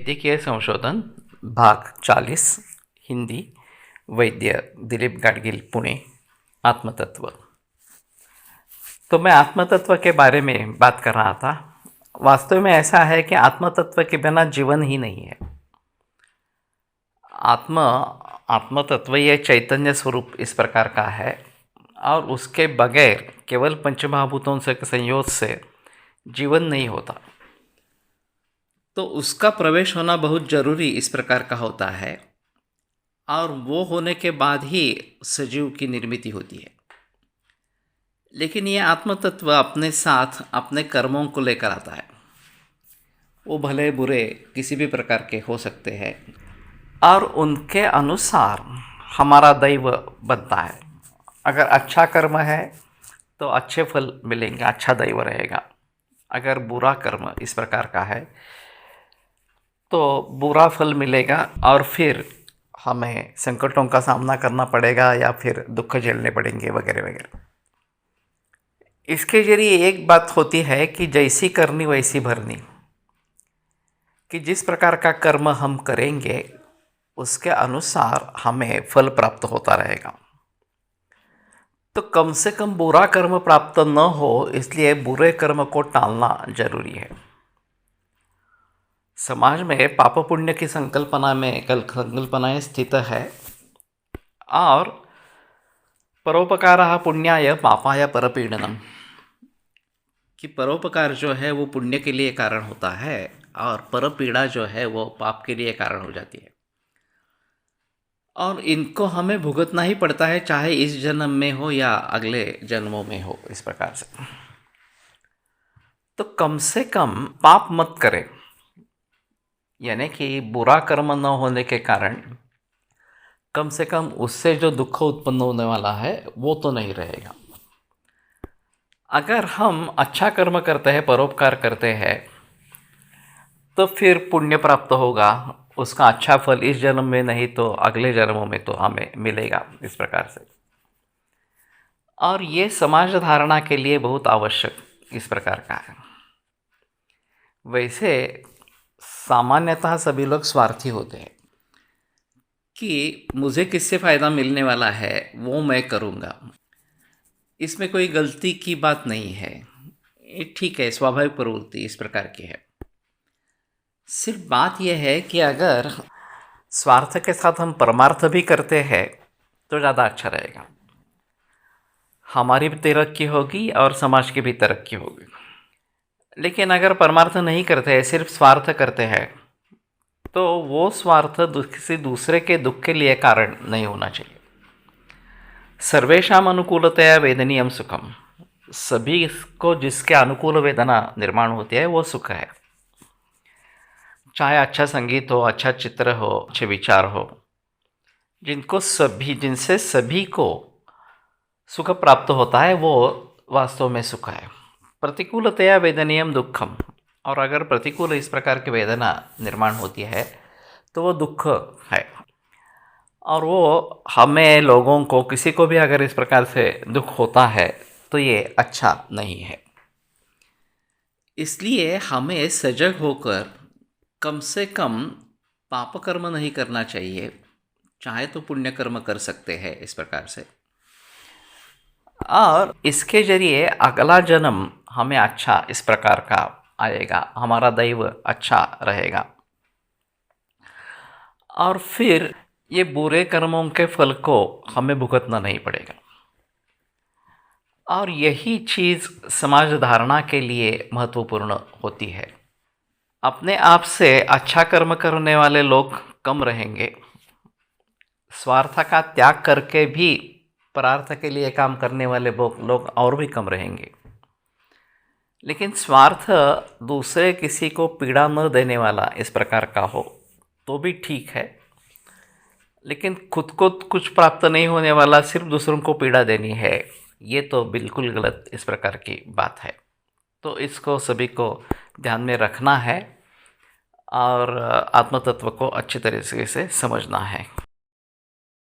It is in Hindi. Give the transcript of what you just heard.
वैद्यकीय संशोधन भाग 40 हिंदी वैद्य दिलीप गाडगिल पुणे आत्मतत्व। तो मैं आत्मतत्व के बारे में बात कर रहा था। वास्तव में ऐसा है कि आत्मतत्व के बिना जीवन ही नहीं है। आत्मतत्व ये चैतन्य स्वरूप इस प्रकार का है और उसके बगैर केवल पंचमहाभूतों से संयोग से जीवन नहीं होता। तो उसका प्रवेश होना बहुत जरूरी इस प्रकार का होता है और वो होने के बाद ही सजीव की निर्मित होती है। लेकिन ये आत्मतत्व अपने साथ अपने कर्मों को लेकर आता है। वो भले बुरे किसी भी प्रकार के हो सकते हैं और उनके अनुसार हमारा दैव बनता है। अगर अच्छा कर्म है तो अच्छे फल मिलेंगे, अच्छा दैव रहेगा। अगर बुरा कर्म इस प्रकार का है तो बुरा फल मिलेगा और फिर हमें संकटों का सामना करना पड़ेगा या फिर दुख झेलने पड़ेंगे वगैरह वगैरह। इसके जरिए एक बात होती है कि जैसी करनी वैसी भरनी, कि जिस प्रकार का कर्म हम करेंगे उसके अनुसार हमें फल प्राप्त होता रहेगा। तो कम से कम बुरा कर्म प्राप्त न हो, इसलिए बुरे कर्म को टालना जरूरी है। समाज में पाप पुण्य की संकल्पनाएं स्थित है और परोपकारः पुण्याय पापाय परपीडनम, कि परोपकार जो है वो पुण्य के लिए कारण होता है और परपीड़ा जो है वो पाप के लिए कारण हो जाती है। और इनको हमें भुगतना ही पड़ता है, चाहे इस जन्म में हो या अगले जन्मों में हो। इस प्रकार से तो कम से कम पाप मत करें, यानी कि बुरा कर्म न होने के कारण कम से कम उससे जो दुख उत्पन्न होने वाला है वो तो नहीं रहेगा। अगर हम अच्छा कर्म करते हैं, परोपकार करते हैं, तो फिर पुण्य प्राप्त होगा। उसका अच्छा फल इस जन्म में नहीं तो अगले जन्मों में तो हमें मिलेगा इस प्रकार से। और ये समाज धारणा के लिए बहुत आवश्यक इस प्रकार का है। वैसे सामान्यतः सभी लोग स्वार्थी होते हैं कि मुझे किससे फ़ायदा मिलने वाला है वो मैं करूँगा। इसमें कोई गलती की बात नहीं है, ये ठीक है, स्वाभाविक प्रवृत्ति इस प्रकार की है। सिर्फ बात यह है कि अगर स्वार्थ के साथ हम परमार्थ भी करते हैं तो ज़्यादा अच्छा रहेगा। हमारी भी तरक्की होगी और समाज की भी तरक्की होगी। लेकिन अगर परमार्थ नहीं करते हैं, सिर्फ स्वार्थ करते हैं, तो वो स्वार्थ किसी दूसरे के दुख के लिए कारण नहीं होना चाहिए। सर्वेषाम अनुकूलतया वेदनीयम सुखम, सभी को जिसके अनुकूल वेदना निर्माण होती है वो सुख है। चाहे अच्छा संगीत हो, अच्छा चित्र हो, अच्छे विचार हो, जिनसे सभी को सुख प्राप्त होता है वो वास्तव में सुख है। प्रतिकूलतया वेदनीयम दुखम, और अगर प्रतिकूल इस प्रकार की वेदना निर्माण होती है तो वो दुख है। और वो हमें लोगों को, किसी को भी अगर इस प्रकार से दुख होता है तो ये अच्छा नहीं है। इसलिए हमें सजग होकर कम से कम पाप कर्म नहीं करना चाहिए, चाहे तो पुण्य कर्म कर सकते हैं इस प्रकार से। और इसके जरिए अगला जन्म हमें अच्छा इस प्रकार का आएगा, हमारा दैव अच्छा रहेगा और फिर ये बुरे कर्मों के फल को हमें भुगतना नहीं पड़ेगा। और यही चीज़ समाज धारणा के लिए महत्वपूर्ण होती है। अपने आप से अच्छा कर्म करने वाले लोग कम रहेंगे, स्वार्थ का त्याग करके भी परार्थ के लिए काम करने वाले लोग और भी कम रहेंगे। लेकिन स्वार्थ दूसरे किसी को पीड़ा न देने वाला इस प्रकार का हो तो भी ठीक है, लेकिन खुद को कुछ प्राप्त नहीं होने वाला, सिर्फ दूसरों को पीड़ा देनी है, ये तो बिल्कुल गलत इस प्रकार की बात है। तो इसको सभी को ध्यान में रखना है और आत्मतत्व को अच्छी तरीके से समझना है।